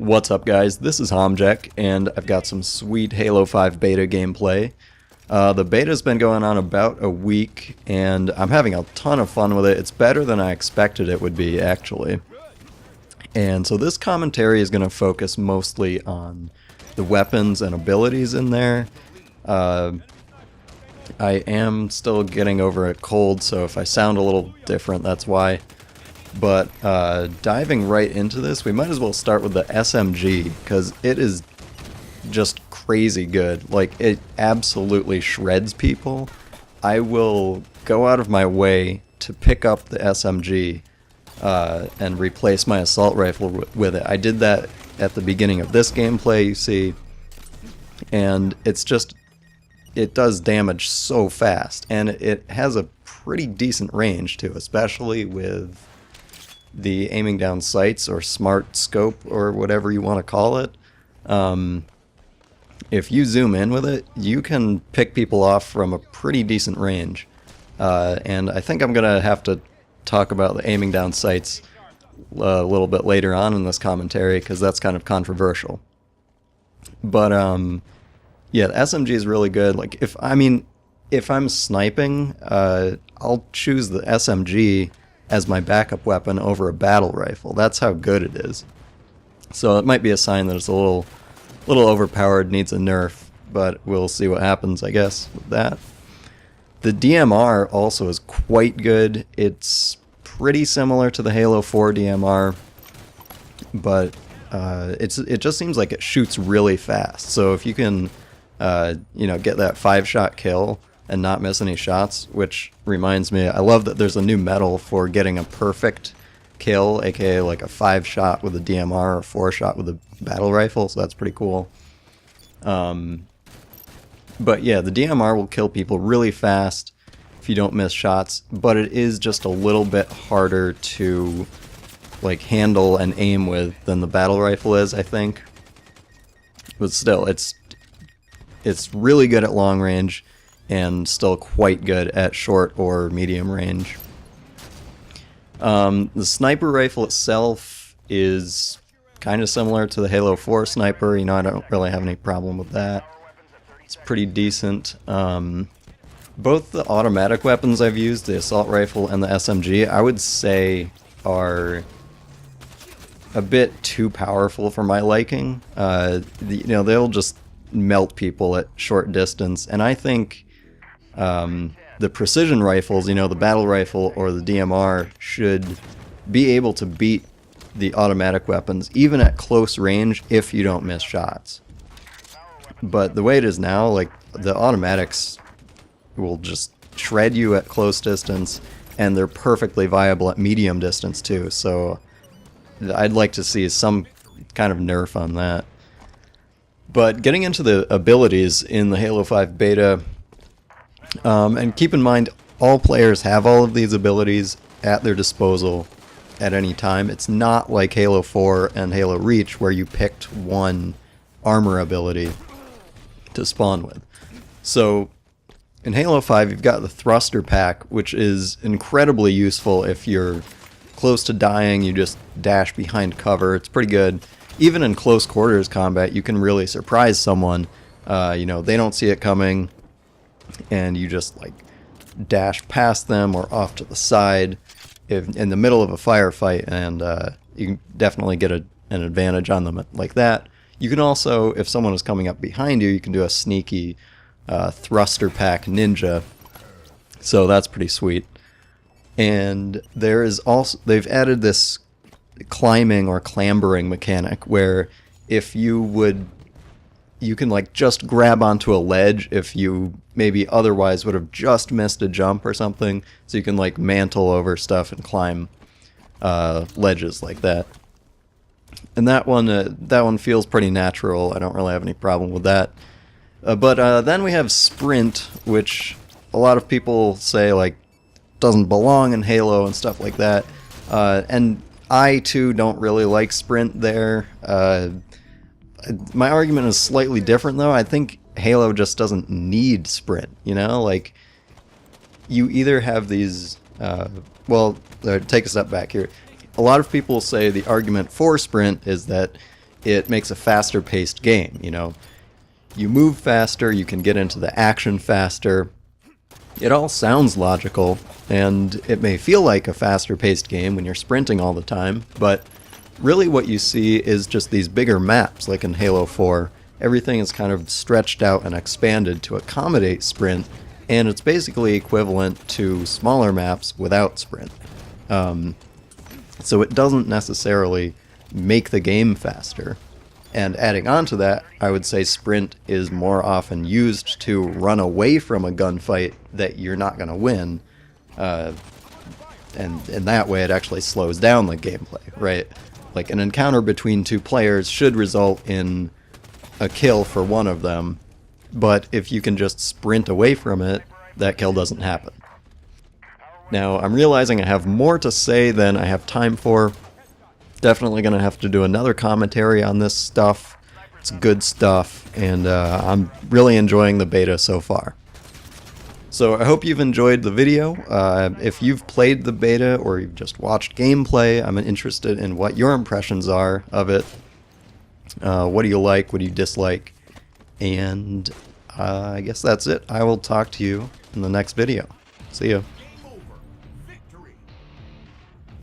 What's up, guys? This is Homjack, and I've got some sweet Halo 5 beta gameplay. The beta's been going on about a week, and I'm having a ton of fun with it. It's better than I expected it would be, actually. And so this commentary is going to focus mostly on the weapons and abilities in there. I am still getting over a cold, so if I sound a little different, that's why. But diving right into this, we might as well start with the SMG, because it is just crazy good. Like, it absolutely shreds people. I will go out of my way to pick up the SMG and replace my assault rifle with it. I did that at the beginning of this gameplay, you see, and it's just, it does damage so fast, and it has a pretty decent range too, especially with the aiming down sights or smart scope or whatever you want to call it. If you zoom in with it, you can pick people off from a pretty decent range. And I think I'm going to have to talk about the aiming down sights a little bit later on in this commentary, because that's kind of controversial. But yeah, the SMG is really good. Like, if I'm sniping, I'll choose the SMG as my backup weapon over a battle rifle. That's how good it is. So it might be a sign that it's a little overpowered, needs a nerf, but we'll see what happens, I guess, with that. The DMR also is quite good. It's pretty similar to the Halo 4 DMR, but it just seems like it shoots really fast. So if you can get that 5-shot kill and not miss any shots, which reminds me, I love that there's a new medal for getting a perfect kill, aka like a 5-shot with a DMR or 4-shot with a battle rifle, so that's pretty cool. But yeah, the DMR will kill people really fast if you don't miss shots, but it is just a little bit harder to like handle and aim with than the battle rifle is, I think. But still, it's really good at long range, and still quite good at short or medium range. The sniper rifle itself is kind of similar to the Halo 4 sniper. I don't really have any problem with that. It's pretty decent. Both the automatic weapons I've used, the assault rifle and the SMG, I would say are a bit too powerful for my liking. They'll just melt people at short distance, and I think the precision rifles, the battle rifle or the DMR, should be able to beat the automatic weapons even at close range if you don't miss shots. But the way it is now, like, the automatics will just shred you at close distance, and they're perfectly viable at medium distance too, so I'd like to see some kind of nerf on that. But getting into the abilities in the Halo 5 beta, and keep in mind, all players have all of these abilities at their disposal at any time. It's not like Halo 4 and Halo Reach, where you picked one armor ability to spawn with. So in Halo 5, you've got the thruster pack, which is incredibly useful if you're close to dying. You just dash behind cover. It's pretty good. Even in close quarters combat, you can really surprise someone. They don't see it coming, and you just like dash past them or off to the side in the middle of a firefight, and you can definitely get an advantage on them like that. You can also, if someone is coming up behind you, you can do a sneaky thruster pack ninja, so that's pretty sweet. And there is also, they've added this climbing or clambering mechanic where if you can like just grab onto a ledge if you maybe otherwise would have just missed a jump or something, so you can like mantle over stuff and climb ledges like that. And that one feels pretty natural. I don't really have any problem with that. But then we have sprint, which a lot of people say like doesn't belong in Halo and stuff like that. And I too don't really like sprint there. My argument is slightly different though. I think Halo just doesn't need sprint, like you either have these take a step back here. A lot of people say the argument for sprint is that it makes a faster paced game, you know. You move faster, you can get into the action faster. It all sounds logical, and it may feel like a faster paced game when you're sprinting all the time, but really what you see is just these bigger maps, like in Halo 4. Everything is kind of stretched out and expanded to accommodate sprint, and it's basically equivalent to smaller maps without sprint. So it doesn't necessarily make the game faster. And adding on to that, I would say sprint is more often used to run away from a gunfight that you're not going to win. And in that way, it actually slows down the gameplay, right? Like, an encounter between two players should result in a kill for one of them, but if you can just sprint away from it, that kill doesn't happen. Now, I'm realizing I have more to say than I have time for. Definitely going to have to do another commentary on this stuff. It's good stuff, and I'm really enjoying the beta so far. So I hope you've enjoyed the video. If you've played the beta or you've just watched gameplay, I'm interested in what your impressions are of it. What do you like? What do you dislike? And I guess that's it. I will talk to you in the next video. See ya.